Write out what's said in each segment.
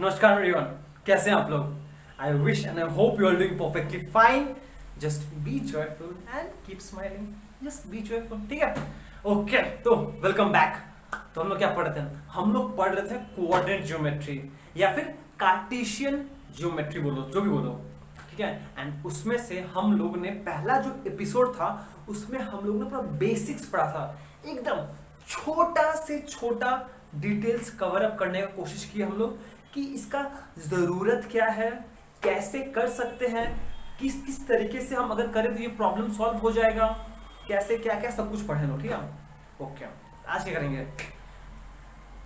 नमस्कार एवरीवन, कैसे हैं आप लोग? I wish and I hope you are doing perfectly fine. Just be joyful and keep smiling. Just be joyful, ठीक है? ओके, तो वेलकम बैक. तो हम लोग क्या पढ़ रहे थे? हम लोग पढ़ रहे थे कोऑर्डिनेट ज्योमेट्री या फिर कार्टेशियन ज्योमेट्री, बोलो जो भी बोलो, ठीक है? एंड उसमें से हम लोग ने पहला जो एपिसोड था उसमें हम लोग ने पूरा बेसिक्स पढ़ा था. एकदम छोटा से छोटा डिटेल्स कवर अप करने का कोशिश की हम लोग कि इसका ज़रूरत क्या है, कैसे कर सकते हैं, किस किस तरीके से हम अगर करें तो ये प्रॉब्लम सॉल्व हो जाएगा, कैसे क्या क्या सब कुछ पढ़े लो, ठीक है? ओके, आज क्या करेंगे?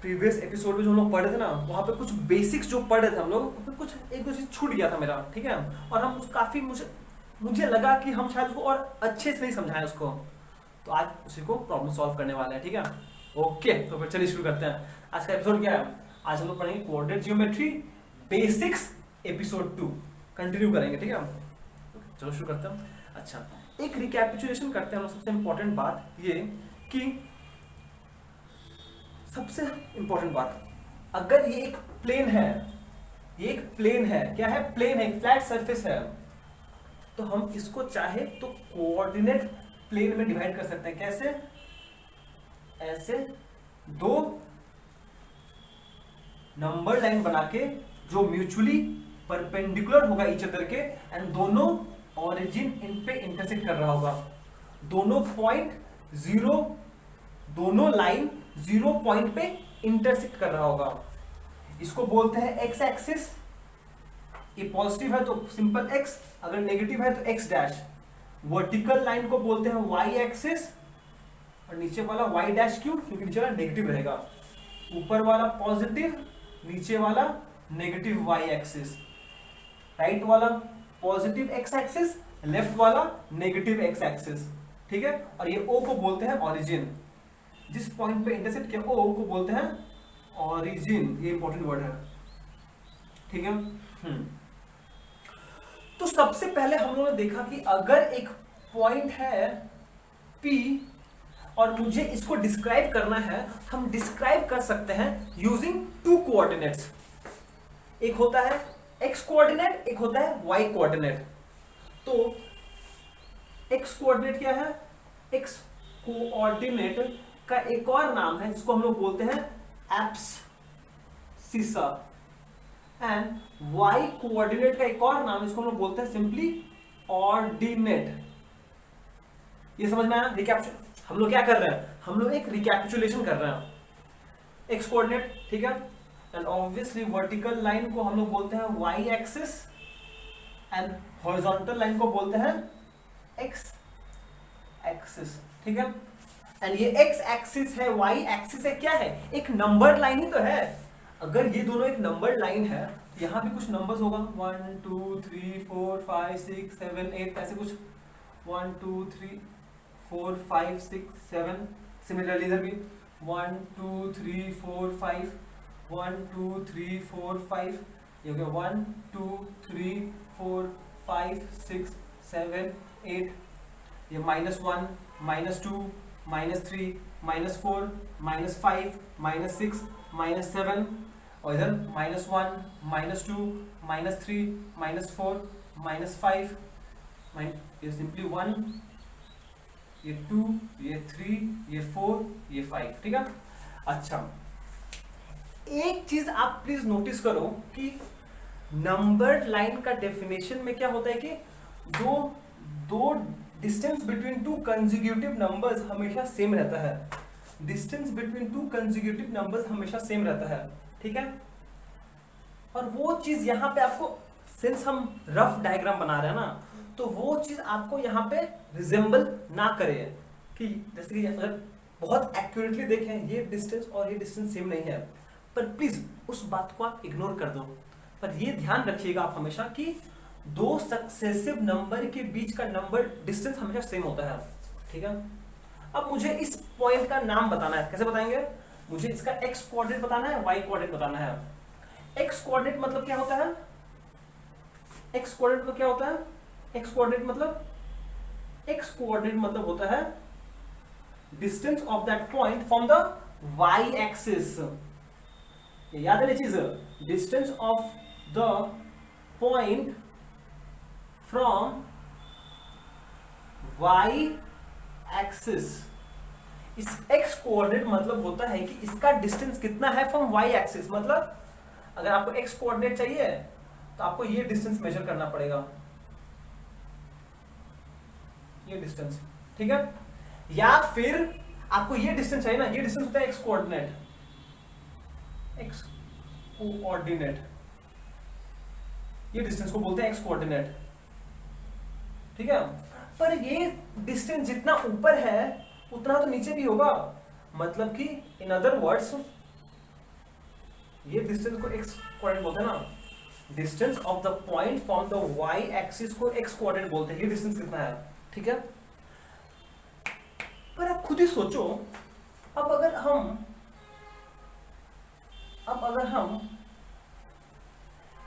प्रीवियस एपिसोड में जो हम लोग पढ़े थे ना, वहाँ पे कुछ बेसिक्स जो पढ़ रहे थे हम लोग, उसमें कुछ एक दो चीज़ छूट गया था मेरा, ठीक है? और हम काफ़ी मुझे लगा कि हम शायद उसको और अच्छे से नहीं समझाएं उसको, तो आज उसी को प्रॉब्लम सॉल्व करने वाले हैं, ठीक है? ओके, तो फिर चलिए शुरू करते हैं. आज का एपिसोड क्या है? आज हम लोग पढ़ेंगे coordinate geometry basics episode 2 continue करेंगे, ठीक है? चलो शुरू करते हैं. अच्छा, एक रिकैपिचुलेशन करते हैं हम. सबसे इंपॉर्टेंट बात ये कि सबसे इंपॉर्टेंट बात, अगर ये एक प्लेन है, ये एक प्लेन है, क्या है? प्लेन है, फ्लैट सरफेस है, तो हम इसको चाहे तो कोऑर्डिनेट प्लेन में डिवाइड कर सकते हैं. कैसे? ऐसे दो नंबर लाइन बना के जो म्यूचुअली परपेंडिकुलर होगा ईच अदर के, एंड दोनों ओरिजिन इन पे इंटरसेक्ट कर रहा होगा. दोनों पॉइंट जीरो, दोनों लाइन 0 पॉइंट पे इंटरसेक्ट कर रहा होगा. इसको बोलते हैं एक्स एक्सिस. ये पॉजिटिव है तो सिंपल एक्स, अगर नेगेटिव है तो एक्स डैश. वर्टिकल लाइन को बोलते हैं वाई एक्सिस, और नीचे वाला वाई डैश. क्यों? क्योंकि नीचे वाला नेगेटिव रहेगा. ऊपर वाला पॉजिटिव, नीचे वाला नेगेटिव वाई एक्सिस. राइट वाला पॉजिटिव एक्स एक्सिस, लेफ्ट वाला नेगेटिव एक्स एक्सिस, ठीक है? और ये ओ को बोलते हैं ओरिजिन. जिस पॉइंट पे इंटरसेक्ट किया ओ को बोलते हैं ओरिजिन. ये इंपॉर्टेंट वर्ड है, ठीक है? तो सबसे पहले हम लोगों ने देखा कि अगर एक पॉइंट है P और मुझे इसको डिस्क्राइब करना है, हम डिस्क्राइब कर सकते हैं यूजिंग टू कोऑर्डिनेट्स. एक होता है x कोऑर्डिनेट, एक होता है y कोऑर्डिनेट. तो x कोऑर्डिनेट क्या है? x कोऑर्डिनेट का एक और नाम है जिसको हम लोग बोलते हैं एब्ससिसा. एंड y कोऑर्डिनेट का एक और नाम है जिसको हम लोग बोलते हैं सिंपली ऑर्डिनेट. ये समझ में आया? रिकैप्चुलेशन. हम लोग क्या कर रहे हैं? हम लोग एक रिकैपिचुलेशन कर रहे हैं. एक्स कोऑर्डिनेट, ठीक है? एंड ऑब्वियसली वर्टिकल लाइन को हम लोग बोलते हैं Y axis, and horizontal line को बोलते हैं एक्स एक्सिस, ठीक है? एंड ये एक्स एक्सिस है, वाई एक्सिस है, क्या है? एक नंबर लाइन ही तो है. अगर ये दोनों एक नंबर लाइन है, यहां भी कुछ नंबर्स होगा, 1 2 3 4 5 6 7 8, ऐसे कुछ 1 2 3 4 5 6 7. सिमिलरली इधर भी 1 2 3 4 5, 1 2 3 4 5. ये हो गया 1 2 3 4 5 6 7 8. ये -1 -2 -3 -4 -5 -6 -7, और इधर -1 -2 -3 -4 -5. ये सिंपली 1, ये 2, ये 3, ये 4, ये 5, ठीक है? अच्छा, एक चीज आप प्लीज नोटिस करो कि नंबर लाइन का डेफिनेशन में क्या होता है कि दो distance between two consecutive numbers हमेशा सेम रहता है. Distance between two consecutive numbers हमेशा सेम रहता है, ठीक है? और वो चीज यहां पे आपको, सिंस हम रफ डायग्राम बना रहे हैं ना, तो वो चीज आपको यहाँ पे रिजेंबल ना करे कि जैसे कि अगर बहुत एक्यूरेटली देखें ये डिस्टेंस और ये डिस्टेंस सेम नहीं है, पर प्लीज उस बात को आप इग्नोर कर दो. पर ये ध्यान रखिएगा आप हमेशा कि दो सक्सेसिव नंबर के बीच का नंबर डिस्टेंस हमेशा सेम होता है, ठीक है? अब मुझे इस पॉइंट का नाम बताना है. कैसे बताएंगे? मुझे इसका एक्स कोऑर्डिनेट बताना है, वाई कोऑर्डिनेट बताना है. एक्स कोऑर्डिनेट मतलब क्या होता है? एक्स कोऑर्डिनेट मतलब क्या होता है? एक्स कोऑर्डिनेट मतलब होता है distance of that point from the Y axis. याद है ये चीज, distance of the point from y axis. इस x कोऑर्डिनेट मतलब होता है कि इसका डिस्टेंस कितना है फ्रॉम y एक्सिस, मतलब अगर आपको x कोऑर्डिनेट चाहिए तो आपको ये डिस्टेंस मेजर करना पड़ेगा, ये डिस्टेंस, ठीक है। या फिर आपको ये डिस्टेंस चाहिए ना, ये डिस्टेंस होता है x कोऑर्डिनेट, x कोऑर्डिनेट, ये डिस्टेंस को बोलते हैं x कोऑर्डिनेट, ठीक है। पर ये डिस्टेंस जितना ऊपर है उतना तो नीचे भी होगा, मतलब कि इन अदर वर्ड्स ये डिस्टेंस को x कोऑर्डिनेट बोलते हैं ना, distance of the point from the y axis को x कोऑर्डिनेट बोलते हैं। ये डिस्टेंस कितना है, ठीक है। पर आप खुद ही सोचो, अब अगर हम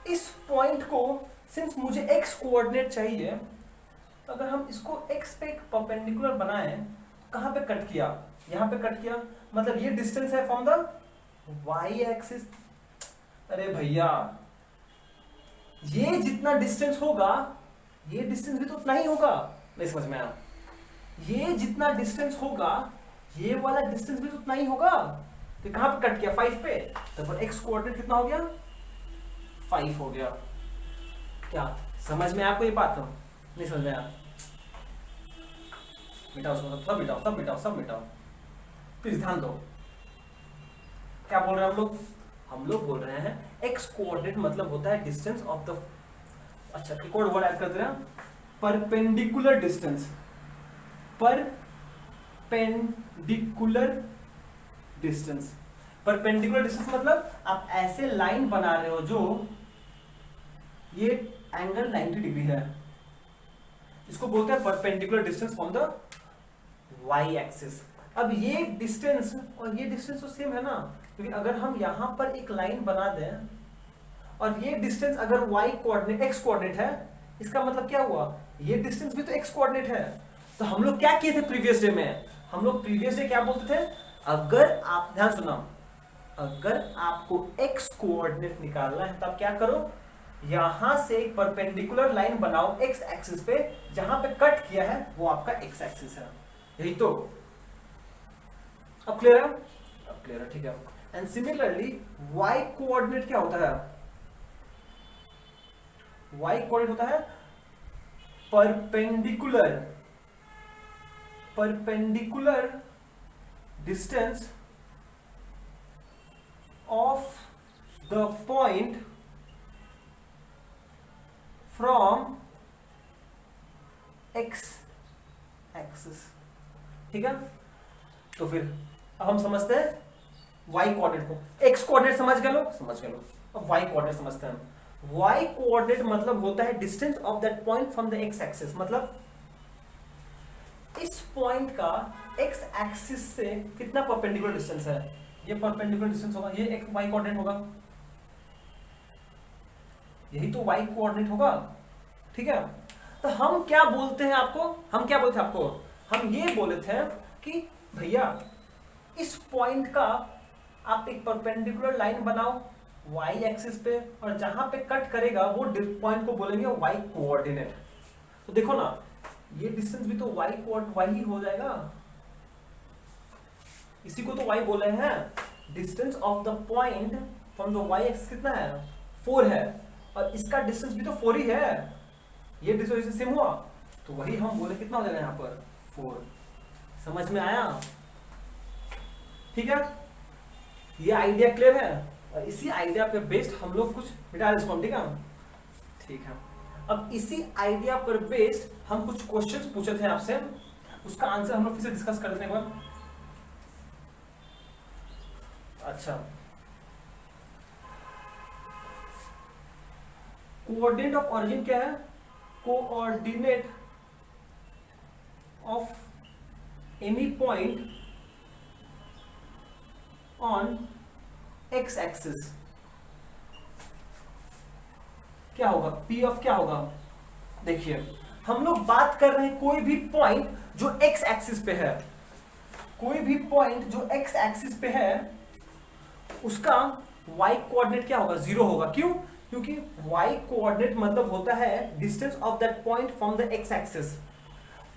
इस पॉइंट को, सिंस मुझे x कोऑर्डिनेट चाहिए, तो अगर हम इसको x पे एक परपेंडिकुलर बनाएं, कहां पे कट किया, यहां पे कट किया, मतलब ये डिस्टेंस है फ्रॉम द y एक्सिस। अरे भैया, ये जितना डिस्टेंस होगा ये डिस्टेंस भी तो उतना ही होगा, नहीं समझ में आया, ये जितना डिस्टेंस होगा ये वाला डिस्टेंस भी तो उतना ही होगा। तो कहां पे कट किया, 5 पे, तो पर x कोऑर्डिनेट कितना हो गया, 5 हो गया। क्या समझ में आपको ये बात, नहीं समझ में आया, मिटाओ उसको, सब मिटाओ, सब मिटाओ, सब मिटाओ, प्लीज ध्यान दो। क्या बोल रहे हैं हम लोग बोल रहे हैं x कोऑर्डिनेट मतलब होता है डिस्टेंस ऑफ द, अच्छा एक और वर्ड ऐड करते हैं, perpendicular distance, perpendicular distance. Perpendicular distance मतलब आप ऐसे लाइन बना रहे हो जो ये एंगल 90 डिग्री है, इसको बोलते हैं perpendicular distance from the y axis. अब ये डिस्टेंस और ये डिस्टेंस तो सेम है ना, क्योंकि अगर हम यहां पर एक लाइन बना दें और ये डिस्टेंस अगर y कोऑर्डिनेट x कोऑर्डिनेट है, इसका मतलब क्या हुआ, ये डिस्टेंस भी तो x कोऑर्डिनेट है। तो हम लोग क्या किए थे प्रीवियस डे में, हम लोग प्रीवियस डे क्या बोलते थे, अगर आप ध्यान सुना, अगर आपको x कोऑर्डिनेट निकालना है तो आप क्या करो, यहां से एक परपेंडिकुलर लाइन बनाओ x एक्सिस पे, जहां पे कट किया है वो आपका x एक्सिस है, यही तो। अब क्लियर है, अब क्लियर है, ठीक है। एंड सिमिलरली y कोऑर्डिनेट क्या होता है, y कोऑर्डिनेट होता है perpendicular distance of the point from x axis, ठीक है। तो फिर अब हम समझते हैं y कोऑर्डिनेट को, x कोऑर्डिनेट समझ गए लो, अब y कोऑर्डिनेट समझते हैं। y कोऑर्डिनेट मतलब होता है distance of that point from the x axis, मतलब इस पॉइंट का x एक्सिस से कितना परपेंडिकुलर डिस्टेंस है, ये परपेंडिकुलर डिस्टेंस होगा, ये एक y कोऑर्डिनेट होगा, यही तो y कोऑर्डिनेट होगा, ठीक है। तो हम क्या बोलते हैं आपको, हम ये बोले थे कि भैया इस पॉइंट का आप एक परपेंडिकुलर लाइन बनाओ y एक्सिस पे, और जहां पे कट करेगा वो पॉइंट को बोलेंगे y कोऑर्डिनेट। तो देखो ना, ये डिस्टेंस भी तो y ही हो जाएगा, इसी को तो y बोले हैं, distance of the point from the y axis कितना है, 4 है, और इसका डिस्टेंस भी तो 4 ही है, ये डिस्टेंस सेम हुआ, तो वही हम बोले कितना हो जाएगा यहाँ पर 4। समझ में आया, ठीक है। ये आइडिया क्लियर है, और इसी आइडिया पे बेस्ड हम लोग कुछ मिटा इसको, ठीक है, ठीक है। अब इसी आइडिया पर बेस्ड हम कुछ क्वेश्चंस पूछे थे आपसे, उसका आंसर हम लोग फिर से डिस्कस कर देते हैं एक बार। अच्छा, कोऑर्डिनेट ऑफ ऑरिजिन क्या है, coordinate of any point on x axis क्या होगा, p ऑफ क्या होगा। देखिए हम लोग बात कर रहे हैं कोई भी पॉइंट जो x एक्सिस पे है, कोई भी पॉइंट जो x एक्सिस पे है उसका y कोऑर्डिनेट क्या होगा, 0 होगा। क्यों? क्योंकि y कोऑर्डिनेट मतलब होता है distance of that point from the x axis.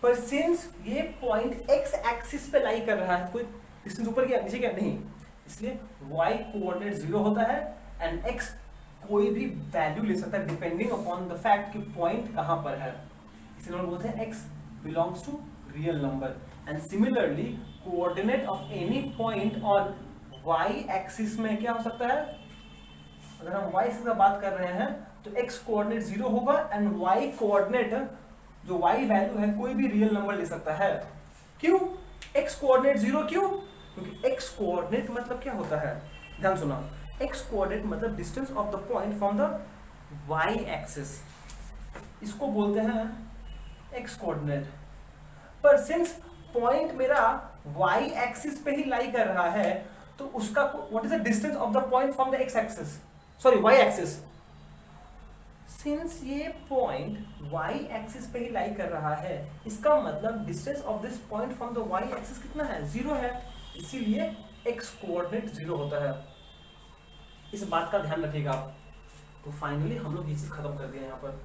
पर सिंस ये पॉइंट x एक्सिस पे लाई कर रहा है, कोई डिस्टेंस ऊपर गया नीचे गया नहीं, इसलिए y कोऑर्डिनेट 0 होता है एंड x कोई भी वैल्यू ले सकता है डिपेंडिंग अपॉन द फैक्ट कि पॉइंट कहां पर है। इसलिए हम बोलते हैं x belongs to real number. And similarly coordinate of any point on y axis में क्या हो सकता है, अगर हम y एक्सिस का बात कर रहे हैं तो x कोऑर्डिनेट 0 होगा एंड y कोऑर्डिनेट जो y वैल्यू है कोई भी रियल नंबर ले सकता है। क्यों x कोऑर्डिनेट 0? क्यों? क्योंकि x कोऑर्डिनेट मतलब क्या होता है, ध्यान सुना, x कोऑर्डिनेट मतलब distance of the point from the y axis, इसको बोलते हैं x कोऑर्डिनेट। पर सिंस पॉइंट मेरा y एक्सिस पे ही लाई कर रहा है तो उसका what is the distance of the point from the x axis, sorry y axis. Since ये पॉइंट y एक्सिस पे ही लाई कर रहा है, इसका मतलब distance of this point from the y axis कितना है, 0 है। इसीलिए x कोऑर्डिनेट 0 होता है। इस बात का ध्यान रखिएगा आप। तो फाइनली हम लोग ये चीज खत्म कर दिया यहाँ पर,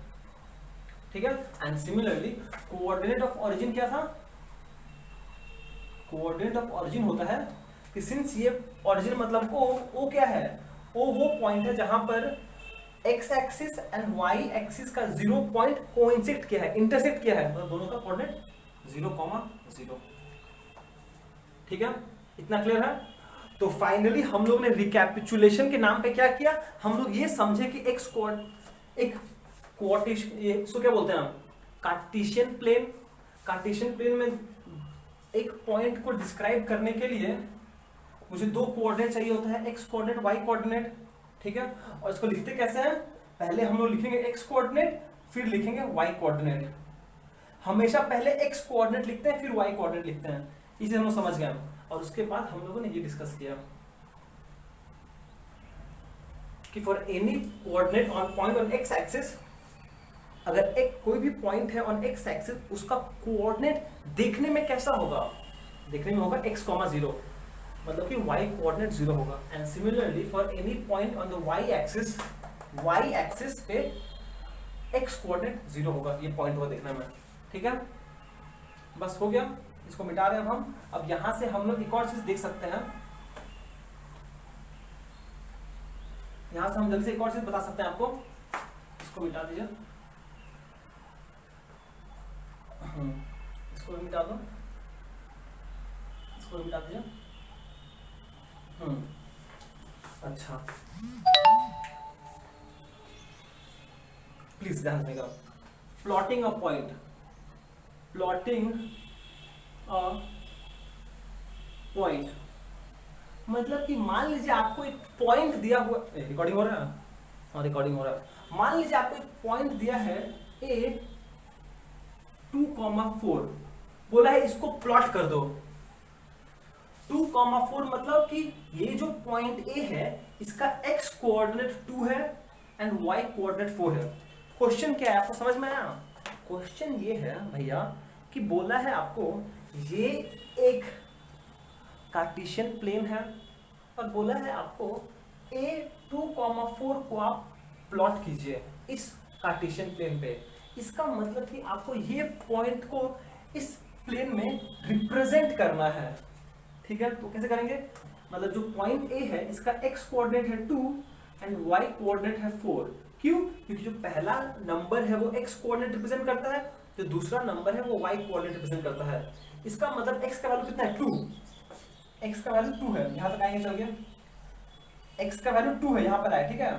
ठीक है। And similarly coordinate of origin क्या था, कोऑर्डिनेट ऑफ ओरिजिन होता है कि सिंस ये ओरिजिन मतलब o क्या है, o वो पॉइंट है जहां पर x axis and y axis का 0 पॉइंट कोइंसिड किया है, इंटरसेक्ट किया है, मतलब दोनों का कोऑर्डिनेट 0,0। ठीक है, इतना क्लियर है। तो फाइनली हम लोग ने रिकैपिचुलेशन के नाम पे क्या किया, हम लोग ये समझे कि एक कोऑर्डिनेशन, इसको क्या बोलते हैं हम, कार्टेशियन प्लेन। कार्टेशियन प्लेन में एक पॉइंट को डिस्क्राइब करने के लिए मुझे दो कोऑर्डिनेट चाहिए होता है, x कोऑर्डिनेट y कोऑर्डिनेट, ठीक है। और इसको लिखते कैसे हैं, पहले हम लोग लिखेंगे x कोऑर्डिनेट फिर लिखेंगे y कोऑर्डिनेट। हमेशा पहले x कोऑर्डिनेट लिखते हैं फिर y कोऑर्डिनेट लिखते हैं, इसे हम लोग समझ गए। और उसके बाद हम लोगों ने ये डिस्कस किया कि for any coordinate on point on x axis, अगर एक कोई भी पॉइंट है ऑन x एक्सिस, उसका कोऑर्डिनेट देखने में कैसा होगा, देखने में होगा x, 0, मतलब कि y कोऑर्डिनेट 0 होगा। And similarly for any point on the y axis पे x कोऑर्डिनेट 0 होगा, ये पॉइंट होगा देखने में, ठीक है। बस हो गया, इसको मिटा रहे हैं हम। अब यहां से हम लोग एक और चीज देख सकते हैं, यहां से हम जल्दी से एक और चीज बता सकते हैं आपको, इसको मिटा दीजिए, इसको भी मिटा दो, इसको भी मिटा दीजिए। अच्छा, प्लीज ध्यान रखिएगा, plotting a point, plotting a point मतलब कि मान लीजिए आपको एक पॉइंट दिया हुआ, रिकॉर्डिंग हो रहा है, हाँ रिकॉर्डिंग हो रहा है। मान लीजिए आपको एक पॉइंट दिया है a 2,4, बोला है इसको प्लॉट कर दो। 2,4 मतलब कि ये जो पॉइंट A है इसका x कोऑर्डिनेट 2 है एंड y कोऑर्डिनेट 4 है। क्वेश्चन क्या है, आपको समझ में आया? क्वेश्चन ये है भैया कि बोला है आपको ये एक कार्टेशियन प्लेन है और बोला है आपको a 2,4 को आप प्लॉट कीजिए इस कार्टेशियन प्लेन पे। इसका मतलब कि आपको ये पॉइंट को इस प्लेन में रिप्रेजेंट करना है, ठीक है। तो कैसे करेंगे, मतलब जो पॉइंट A है इसका x कोऑर्डिनेट है 2 एंड y कोऑर्डिनेट है 4। क्यों? क्योंकि जो पहला नंबर है वो x कोऑर्डिनेट रिप्रेजेंट करता है, जो दूसरा नंबर है वो y कोऑर्डिनेट रिप्रेजेंट करता है। इसका मतलब x का वैल्यू कितना है, 2, x का वैल्यू 2 है, यहां तक आएंगे, चल गया, x का वैल्यू 2 है, यहां पर आया, ठीक है।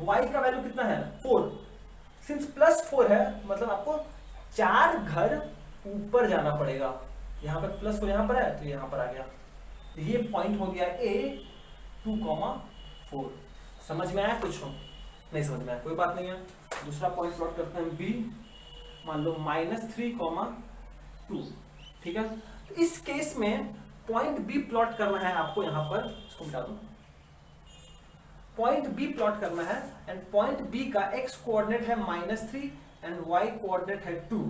y का वैल्यू कितना है, 4, सिंस +4 है मतलब आपको 4 घर ऊपर जाना पड़ेगा, यहाँ पर +4 यहाँ पर है तो यहाँ पर आ गया, तो ये पॉइंट हो गया A 2,4। समझ में आया? कुछ हो नहीं समझ में आया, कोई बात नहीं है। दूसरा पॉइंट प्लॉट करते हैं B, मान लो -3,2, ठीक है। तो इस केस में पॉइंट B प्लॉट करना है आपको, यहाँ पर इसको मिटा दो, पॉइंट B प्लॉट करना है एंड पॉइंट B का x कोऑर्डिनेट है -3 एंड y कोऑर्डिनेट है 2।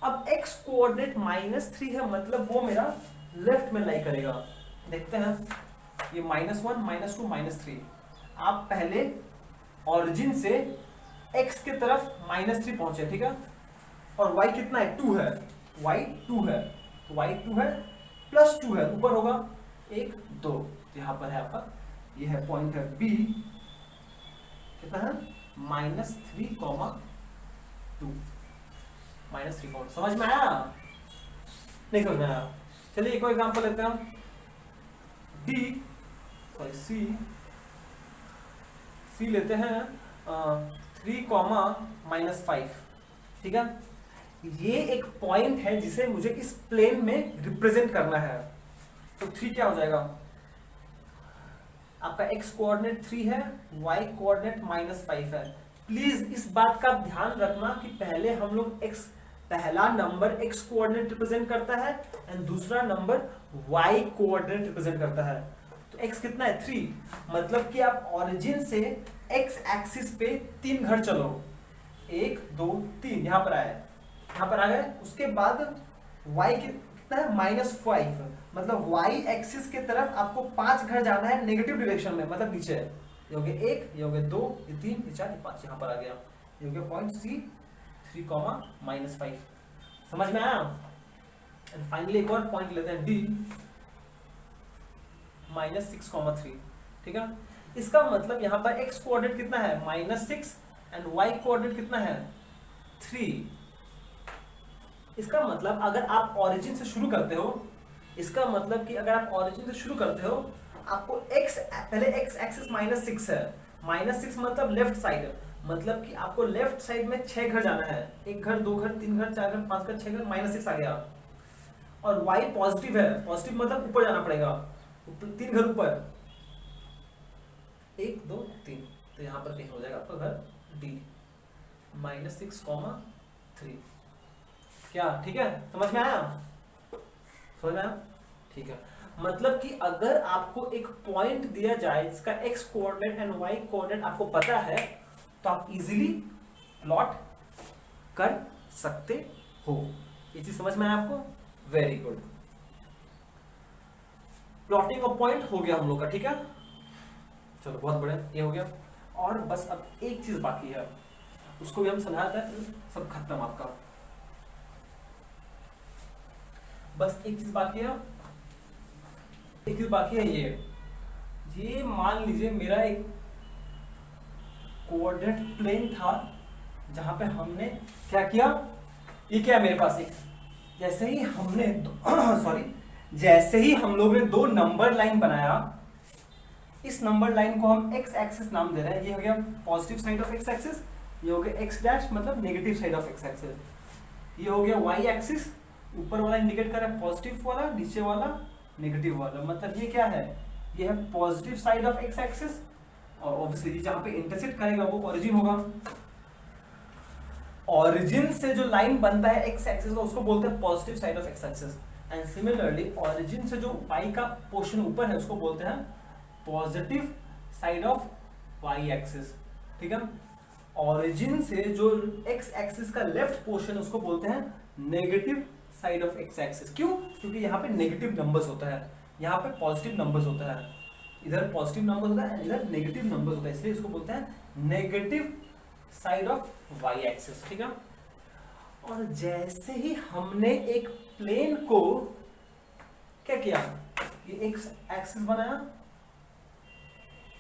अब x कोऑर्डिनेट -3 है मतलब वो मेरा लेफ्ट में लाई करेगा, देखते हैं, ये -1 -2 -3, आप पहले ऑरिजिन से x के तरफ -3 पहुंचे, ठीक है, और y कितना है 2 है, y 2 है, तो y 2 है प्लस 2 है, ऊपर होगा 1 2, यहां पर है आपका, ये है पॉइंट है B, कितना है -3, -2, -3, समझ में आया? नहीं समझ में आया? चलिए एक और एग्जांपल लेते हैं, C लेते हैं 3, -5, ठीक है। ये एक पॉइंट है जिसे मुझे इस प्लेन में रिप्रेजेंट करना है, तो 3 क्या हो जाएगा आपका, x कोऑर्डिनेट 3 है, y कोऑर्डिनेट -5 है। प्लीज इस बात का ध्यान रखना कि पहले हम लोग पहला नंबर x कोऑर्डिनेट रिप्रेजेंट करता है एंड दूसरा नंबर y कोऑर्डिनेट रिप्रेजेंट करता है। तो x कितना है 3, मतलब कि आप ओरिजिन से x एक्सिस पे 3 घर चलो, 1 2 3, यहां पर आए, यहां पर आ गए, उसके बाद y कितना है -5, मतलब y एक्सिस के तरफ आपको 5 घर जाना है नेगेटिव डायरेक्शन में, मतलब नीचे, ये हो गया 1, ये हो गया 2, ये 3, ये 4, ये 5, यहां पर आ गया, ये हो गया पॉइंट C 3, -5, समझ में आया? एंड फाइनली एक और पॉइंट लेते हैं D -6, 3, ठीक है। इसका मतलब यहां पर x कोऑर्डिनेट कितना है -6 एंड y कोऑर्डिनेट कितना है 3। इसका मतलब अगर आप ओरिजिन से शुरू करते हो, इसका मतलब कि अगर आप ओरिजिन से शुरू करते हो, आपको पहले x एक्सिस -6 है, -6 मतलब लेफ्ट साइड, मतलब कि आपको लेफ्ट साइड में 6 घर जाना है, 1 घर 2 घर 3 घर 4 घर 5 घर 6 घर, -6 आ गया, और y पॉजिटिव है, पॉजिटिव मतलब ऊपर जाना पड़ेगा, 3 घर ऊपर, 1 2 3, तो यहां पर कहीं हो जाएगा आपका घर D -6, 3, क्या ठीक है? समझ में आया? समझ में आया? ठीक है, मतलब कि अगर आपको एक पॉइंट दिया जाए जिसका x coordinate and y coordinate आपको पता है, तो आप इजीली प्लॉट कर सकते हो। ये चीज समझ में आया आपको? Very good, plotting of point हो गया हम लोग का, ठीक है। चलो बहुत बढ़िया, ये हो गया, और बस अब एक चीज बाकी है, उसको भी हम समझाते हैं, सब खत्म आपका। बस एक चीज बाकी है, एक चीज बाकी है, ये मान लीजिए मेरा एक कोऑर्डिनेट प्लेन था जहां पे हमने क्या किया, ये क्या है मेरे पास एक, जैसे ही हमने जैसे ही हम लोग ने 2 नंबर लाइन बनाया, इस नंबर लाइन को हम x एक्सिस नाम दे रहे हैं, ये हो गया positive side of x axis, ये हो गया x डैश मतलब negative side of x axis, ये हो गया y एक्सिस, ऊपर वाला इंडिकेट कर रहा है पॉजिटिव वाला, नीचे वाला नेगेटिव वाला, मतलब ये क्या है, ये है positive side of x axis, और ऑब्वियसली जहां पे इंटरसेक्ट करेगा वो ओरिजिन होगा। ओरिजिन से जो लाइन बनता है x एक्सिस का उसको बोलते हैं positive side of x axis, and similarly origin से जो y का पोर्शन ऊपर है उसको बोलते हैं positive side of y axis, ठीक है। ओरिजिन से जो x एक्सिस का लेफ्ट पोर्शन है उसको बोलते हैं negative side of x axis. क्यों? क्योंकि यहाँ पे नेगेटिव नंबर्स होता है, यहाँ पे पॉजिटिव नंबर्स होता है, इधर पॉजिटिव नंबर होता है, इधर नेगेटिव नंबर होता है, इसलिए इसको बोलते हैं negative side of y axis, ठीक है। और जैसे ही हमने एक प्लेन को क्या किया, ये x एक्सिस बनाया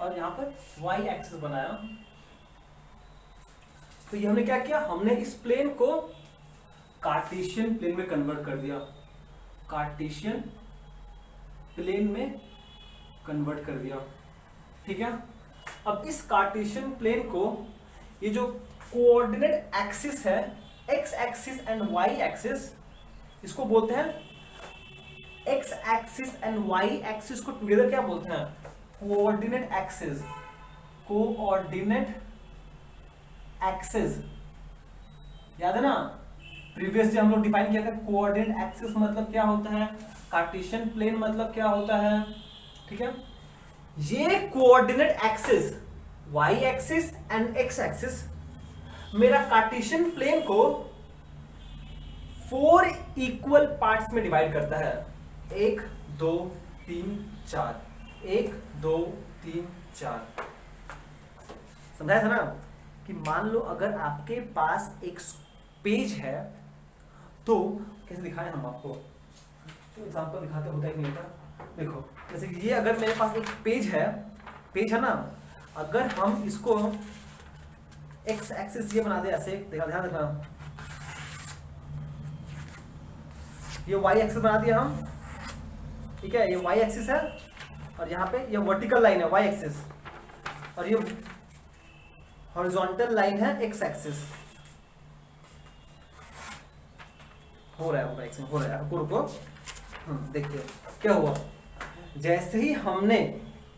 और यहाँ पर y एक्सिस बनाया, तो ये हमने क्या किया, हमने इस प्लेन को कार्टेशियन प्लेन में कन्वर्ट कर दिया, कार्टेशियन प्लेन में कन्वर्ट कर दिया, ठीक है। अब इस कार्टेशियन प्लेन को, ये जो कोऑर्डिनेट एक्सिस है x axis and y axis, इसको बोलते हैं x axis and y axis को टुगेदर क्या बोलते हैं, कोऑर्डिनेट एक्सिस, कोऑर्डिनेट एक्सिस, याद है ना, प्रीवियसली हम लोग डिफाइन किया था कोऑर्डिनेट एक्सिस मतलब क्या होता है, कार्टेशियन प्लेन मतलब क्या होता है, ठीक है। ये coordinate axis y axis and x axis मेरा कार्टेशियन प्लेन को 4 इक्वल पार्ट्स में डिवाइड करता है, 1 2 3 4, 1 2 3 4, समझाया था ना कि मान लो अगर आपके पास एक पेज है तो कैसे दिखाएं हम आपको, तो एग्जांपल दिखाते होता है कि नहीं होता। देखो जैसे कि ये अगर मेरे पास एक पेज है ना, अगर हम इसको एक्स एक्सिस ये बना दे ऐसे, देखा ध्यान रखना, ये वाई एक्सिस बना दिया हम, ठीक है, ये वाई एक्सिस है और यहाँ पे ये वर्टिकल लाइन है वाई एक्सिस और ये हॉरिजॉन्टल लाइन है एक्स एक्सिस। हो रहा है रुको देखिए क्या हुआ। जैसे ही हमने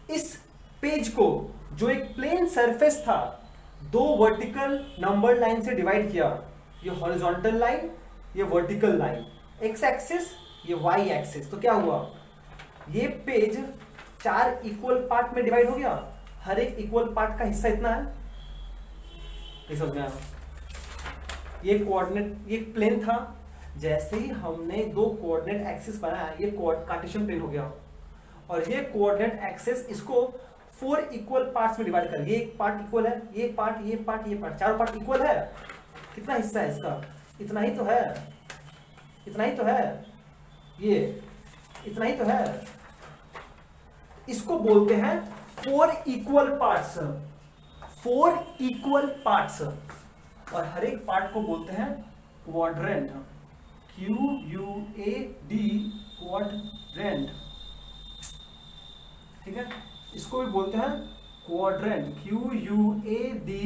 इस पेज को जो एक प्लेन सरफेस था दो वर्टिकल नंबर लाइन से डिवाइड किया, ये हॉरिजॉन्टल लाइन ये वर्टिकल लाइन, एक्स एक्सिस ये वाई एक्सिस, तो क्या हुआ, ये पेज 4 इक्वल पार्ट में डिवाइड हो गया, हर एक इक्वल पार्ट का हिस्सा इतना है। ये समझ में आया? ये कोऑर्डिनेट, ये प्लेन था, जैसे ही हमने दो कोऑर्डिनेट एक्सिस बनाया ये कार्टेशियन प्लेन हो गया और ये कोऑर्डिनेट एक्सिस इसको 4 इक्वल पार्ट्स में डिवाइड कर, ये एक पार्ट इक्वल है, ये पार्ट, ये पार्ट, ये पार्ट, 4 पार्ट इक्वल है। कितना हिस्सा है इसका, इतना ही तो है, इतना ही तो है, ये इतना ही तो है। इसको बोलते हैं 4 इक्वल पार्ट्स, 4 इक्वल पार्ट्स, और हर एक पार्ट को बोलते हैं क्वाड्रेंट, QUAD क्वाड्रेंट, ठीक है। इसको भी बोलते हैं क्वाड्रेंट, QUADRANT,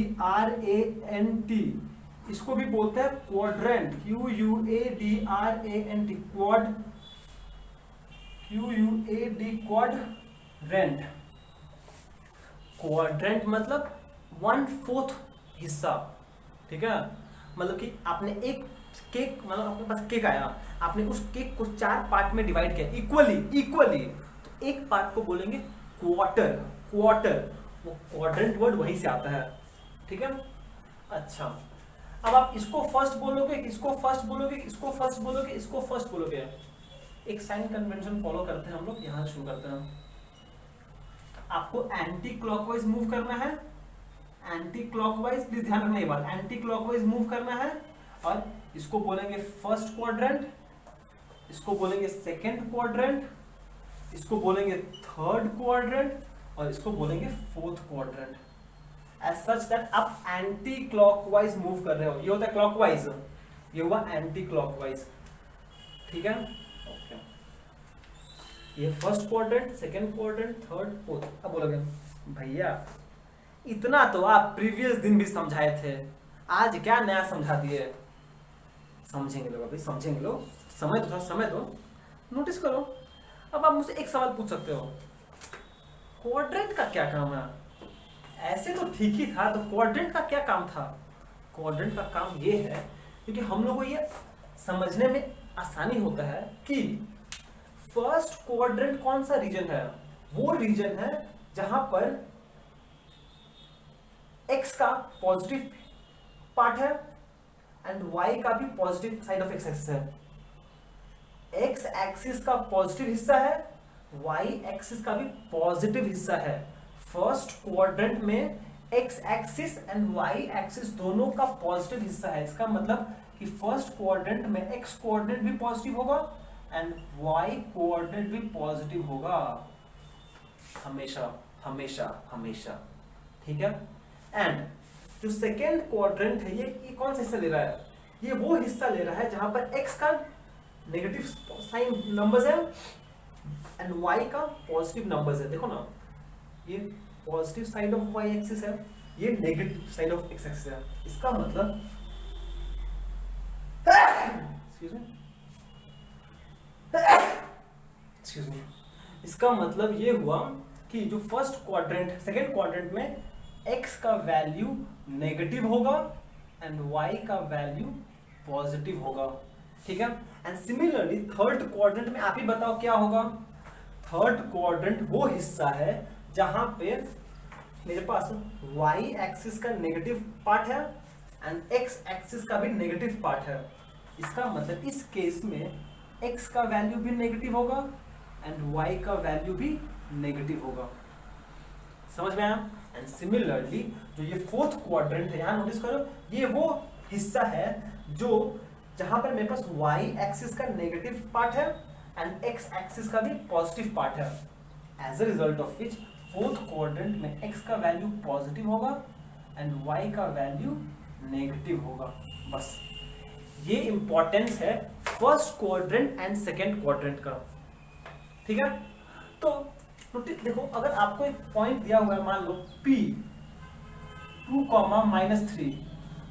इसको भी बोलते हैं क्वाड्रेंट, QUADRANT, क्वाड्रेंट। क्वाड्रेंट मतलब 1/4 हिस्सा, ठीक है। मतलब कि आपने एक केक, मतलब आपके पास केक आया, आपने उस केक को 4 पार्ट में डिवाइड किया इक्वली, तो एक पार्ट को बोलेंगे क्वार्टर, वो क्वाड्रेंट वर्ड वहीं से आता है, ठीक है। अच्छा, अब आप इसको फर्स्ट बोलोगे, इसको फर्स्ट बोलोगे, इसको फर्स्ट बोलोगे, इसको फर्स्ट बोलोगे। एक साइन कन्वेंशन फॉलो करते हैं हम लोग, यहां शुरू करते हैं। आपको एंटी क्लॉकवाइज मूव करना है, एंटी क्लॉकवाइज, प्लीज ध्यान रखना ये बात, एंटी क्लॉकवाइज मूव करना है, और इसको बोलेंगे फर्स्ट क्वाड्रेंट, इसको बोलेंगे सेकंड क्वाड्रेंट, इसको बोलेंगे थर्ड क्वाड्रेंट, और इसको बोलेंगे fourth quadrant. As such that आप एंटी क्लॉकवाइज मूव कर रहे हो, ये होता है क्लॉकवाइज, ये हुआ एंटी क्लॉकवाइज, ठीक है। ओके, ये first quadrant, second quadrant, third, fourth. अब बोलोगे भैया इतना तो आप प्रीवियस दिन भी समझाए थे, आज क्या नया समझा दिए। समझेंगे लोग, अभी समझेंगे लोग, समय दो, थोड़ा समय दो, नोटिस करो। अब आप मुझसे एक सवाल पूछ सकते हो, क्वाड्रेंट का क्या काम है? ऐसे तो ठीक ही था, तो क्वाड्रेंट का क्या काम था? क्वाड्रेंट का काम ये है, क्योंकि हम लोगों को ये समझने में आसानी होता है कि फर्स्ट क्वाड्रेंट कौन सा रीजन है, वो रीजन है जहां पर x का पॉजिटिव पार्ट है एंड y का भी positive side of x axis है। x एक्सिस का पॉजिटिव हिस्सा है, y एक्सिस का भी पॉजिटिव हिस्सा है। फर्स्ट क्वाड्रेंट में x axis and y axis दोनों का पॉजिटिव हिस्सा है। इसका मतलब कि फर्स्ट क्वाड्रेंट में x कोऑर्डिनेट भी पॉजिटिव होगा एंड y कोऑर्डिनेट भी पॉजिटिव होगा, हमेशा हमेशा हमेशा, ठीक है। एंड जो सेकेंड क्वाड्रेंट है ये कौन सा हिस्सा ले रहा है? ये वो हिस्सा ले रहा है जहां पर x का नेगेटिव साइन नंबर्स है एंड y का पॉजिटिव नंबर्स है। देखो ना, ये positive side of y axis है, ये negative side of x axis है। इसका मतलब एक्सक्यूज मी, इसका मतलब ये हुआ कि जो फर्स्ट क्वाड्रेंट, सेकेंड क्वाड्रेंट में x का वैल्यू नेगेटिव होगा एंड y का वैल्यू पॉजिटिव होगा, ठीक है। एंड सिमिलरली थर्ड क्वाड्रेंट में आप ही बताओ क्या होगा? थर्ड क्वाड्रेंट वो हिस्सा है जहां पे मेरे पास y एक्सिस का नेगेटिव पार्ट है एंड x एक्सिस का भी नेगेटिव पार्ट है। इसका मतलब इस केस में x का वैल्यू भी नेगेटिव होगा एंड y का वैल्यू भी नेगेटिव होगा। समझ में आया? एंड सिमिलरली जो ये फोर्थ क्वाड्रेंट है, यहाँ नोटिस करो ये वो हिस्सा है जो जहां पर मेरे पास y एक्सिस का नेगेटिव पार्ट है एंड x एक्सिस का भी पॉजिटिव पार्ट है, as a result of which fourth quadrant में x का वैल्यू पॉजिटिव होगा एंड y का वैल्यू नेगेटिव होगा। बस ये इंपॉर्टेंस है first quadrant and second quadrant का, ठीक है। तो देखो अगर आपको एक पॉइंट दिया हुआ है, मान लो P 2,-3,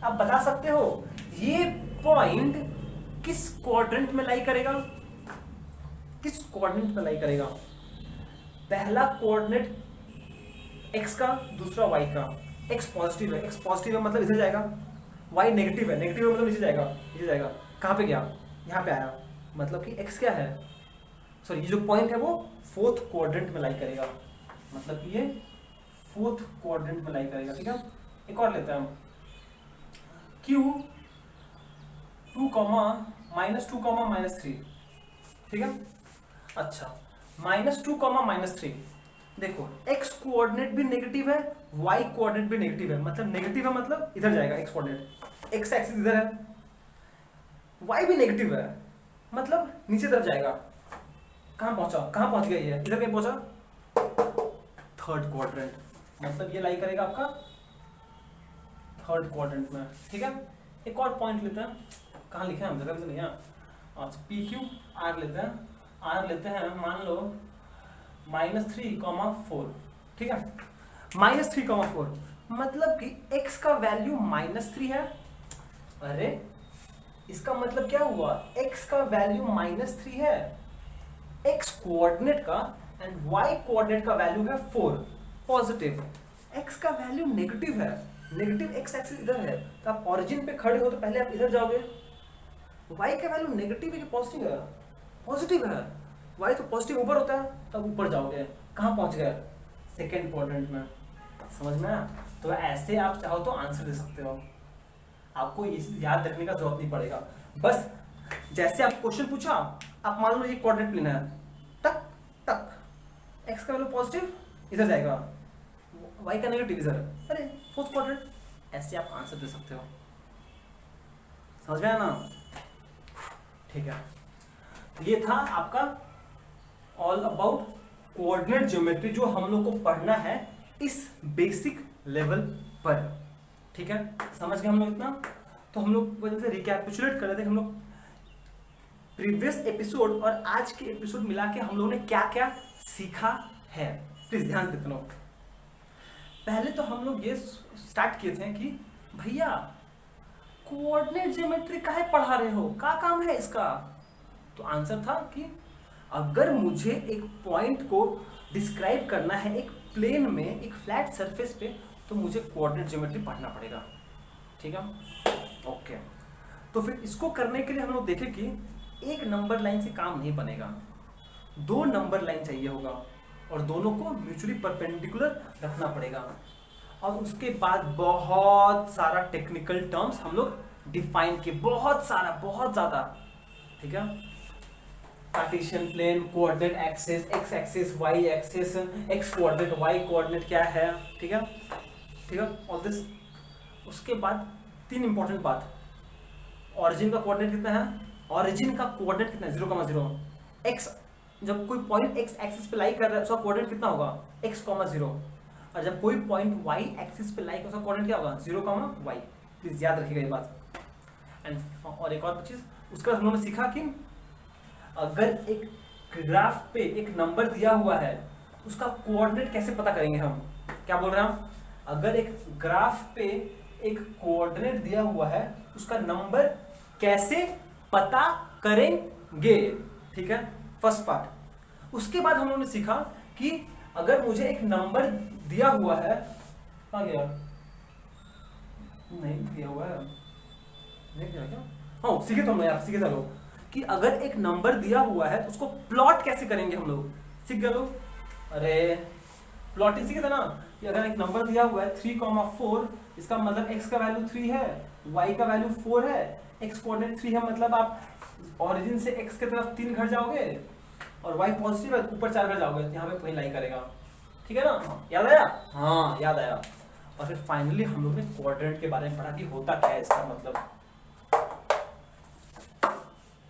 आप बता सकते हो ये पॉइंट किस क्वाड्रेंट में लाई करेगा, किस क्वाड्रेंट में लाई करेगा। पहला कोऑर्डिनेट x का, दूसरा y का। x पॉजिटिव है, x पॉजिटिव है मतलब इधर जाएगा, y नेगेटिव है, नेगेटिव है मतलब नीचे जाएगा, नीचे जाएगा। कहाँ पे गया, यहाँ पे आया, मतलब कि x क्या है, सॉरी ये जो पॉइंट है वो फोर्थ क्वाड्रेंट में लाई करेगा, मतलब कि ये फोर्थ क्वाड्रेंट में लाई करेगा, ठीक है। एक और लेते हैं हम Q 2,-2,-3, ठीक है। अच्छा -2, -3, देखो x कोऑर्डिनेट भी नेगेटिव है, y कोऑर्डिनेट भी नेगेटिव है, मतलब नेगेटिव है मतलब इधर जाएगा x कोऑर्डिनेट, x एक्सिस इधर है, y भी नेगेटिव है मतलब नीचे तरफ जाएगा। कहाँ पहुंचा, कहाँ पहुंच गया ये, इधर कहीं पहुंचा, थर्ड क्वाड्रेंट, मतलब ये लाई करेगा आपका थर्ड क्वाड्रेंट में, ठीक है। एक और पॉइंट लेते हैं, कहाँ लिखे हैं हम, जगह से नहीं है, अच्छा PQ लेते हैं, R लेते हैं, मान लो -3,4, ठीक है। -3,4 मतलब कि x का वैल्यू -3 है, अरे इसका मतलब क्या हुआ, x का वैल्यू -3 है, x कोऑर्डिनेट का एंड y कोऑर्डिनेट का वैल्यू है 4 पॉजिटिव, x का वैल्यू नेगेटिव है, नेगेटिव x एक्सिस इधर है, तो आप ओरिजिन पे खड़े हो तो पहले आप इधर जाओगे, y का वैल्यू नेगेटिव है कि पॉजिटिव है, पॉजिटिव है, y तो पॉजिटिव ऊपर होता है, तब ऊपर जाओगे, कहाँ पहुंच गए, सेकेंड क्वाड्रेंट में, समझ में आया। तो ऐसे आप चाहो तो आंसर दे सकते हो, आपको ये याद रखने का जरूरत नहीं पड़ेगा, बस जैसे आप क्वेश्चन पूछा, आप मान लो ये क्वाड्रेंट लेना है, टक टक x का वैल्यू पॉजिटिव इधर जाएगा, y का नेगेटिव इधर, अरे फोर्थ क्वाड्रेंट, ऐसे आप आंसर दे सकते हो, समझ में आया ना, ठीक है। ये था आपका ऑल अबाउट कोऑर्डिनेट ज्योमेट्री, जो हम लोग को पढ़ना है इस बेसिक लेवल पर, ठीक है। समझ गए हम लोग इतना, तो हम लोग वजह से रिकैपिचुलेट कर रहे थे, हम लोग प्रीवियस एपिसोड और आज के एपिसोड मिला के हम लोगों ने क्या क्या सीखा है, प्लीज ध्यान देते रहो। पहले तो हम लोग ये स्टार्ट किए थे कि भैया कोऑर्डिनेट ज्योमेट्री काहे पढ़ा रहे हो, क्या काम है इसका, तो आंसर था कि अगर मुझे एक पॉइंट को डिस्क्राइब करना है एक प्लेन में, एक फ्लैट सरफेस पे, तो मुझे कोऑर्डिनेट ज्योमेट्री पढ़ना पड़ेगा, ठीक है, ओके। तो फिर इसको करने के लिए हम लोग देखें कि एक नंबर लाइन से काम नहीं बनेगा, 2 नंबर लाइन चाहिए होगा और दोनों को म्यूचुअली परपेंडिकुलर रखना पड़ेगा, और उसके बाद बहुत सारा टेक्निकल टर्म्स हम लोग डिफाइन किए, बहुत सारा, बहुत ज़्यादा, ठीक है। Cartesian plane, coordinate axis, x axis, y axis, x coordinate, y coordinate क्या है, ठीक है, ठीक है, ऑल दिस। उसके बाद 3 इंपॉर्टेंट बात, ऑरिजिन का कोऑर्डिनेट कितना है, ऑरिजिन का कोऑर्डिनेट कितना है, 0,0, x, जब कोई पॉइंट x एक्सिस पे लाई कर रहा है उसका कोऑर्डिनेट कितना होगा, x,0, और जब कोई पॉइंट y एक्सिस पे लाई कर उसका कोऑर्डिनेट क्या होगा, 0,y, प्लीज याद रखिएगा ये बात। एंड और एक और चीज, उसका हम लोगों ने सीखा कि अगर एक ग्राफ पे एक नंबर दिया हुआ है उसका कोऑर्डिनेट कैसे पता करेंगे हम, क्या बोल रहे हैं हम, अगर एक ग्राफ पे एक कोऑर्डिनेट दिया हुआ है उसका नंबर कैसे पता करेंगे, ठीक है, फर्स्ट पार्ट। उसके बाद हम लोगों ने सीखा कि अगर मुझे एक नंबर दिया हुआ है, कहाँ गया, नहीं दिया हुआ है, नहीं दिया क्या, हाँ सीखे तो हमने, आप सीखे था लोग कि अगर एक नंबर दिया हुआ है तो उसको प्लॉट कैसे करेंगे हम लोग, सीख गए लोग, अरे प्लॉटिंग सीखे था ना, कि अगर एक नंबर दिया हुआ है 3,4, इसका मतलब x का वैल्यू 3 है, y का वैल्यू 4 है, x कोऑर्डिनेट 3 है, मतलब आप ओरिजिन से x की तरफ 3 घर जाओगे और y पॉजिटिव है ऊपर 4 घर जाओगे, तो यहाँ पे वही लाई करेगा, ठीक है ना, याद आया? हाँ याद आया। और फिर फाइनली हम लोग ने क्वाड्रेंट के बारे में पढ़ा कि होता क्या है इसका मतलब,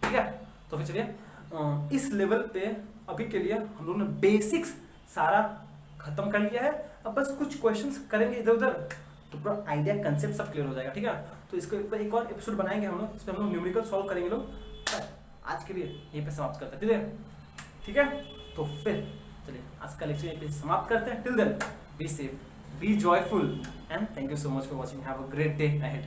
ठीक है। तो फिर चलिए इस लेवल पे अभी के लिए हम लोग ने बेसिक्स सारा खत्म कर लिया है। अब बस कुछ क्वेश्चंस करेंगे इधर उधर, तो पूरा आइडिया कंसेप्ट सब क्लियर हो जाएगा, ठीक है। तो इसके ऊपर एक और एपिसोड बनाएंगे हम लोग, इसमें हम लोग न्यूमेरिकल सॉल्व करेंगे लोग। आज के लिए यहीं पे समाप्त करते हैं, ठीक है। तो फिर चलिए आज का लेक्चर यहीं पे समाप्त करते हैं। Till then be safe, be joyful and thank you so much for watching. Have a great day ahead.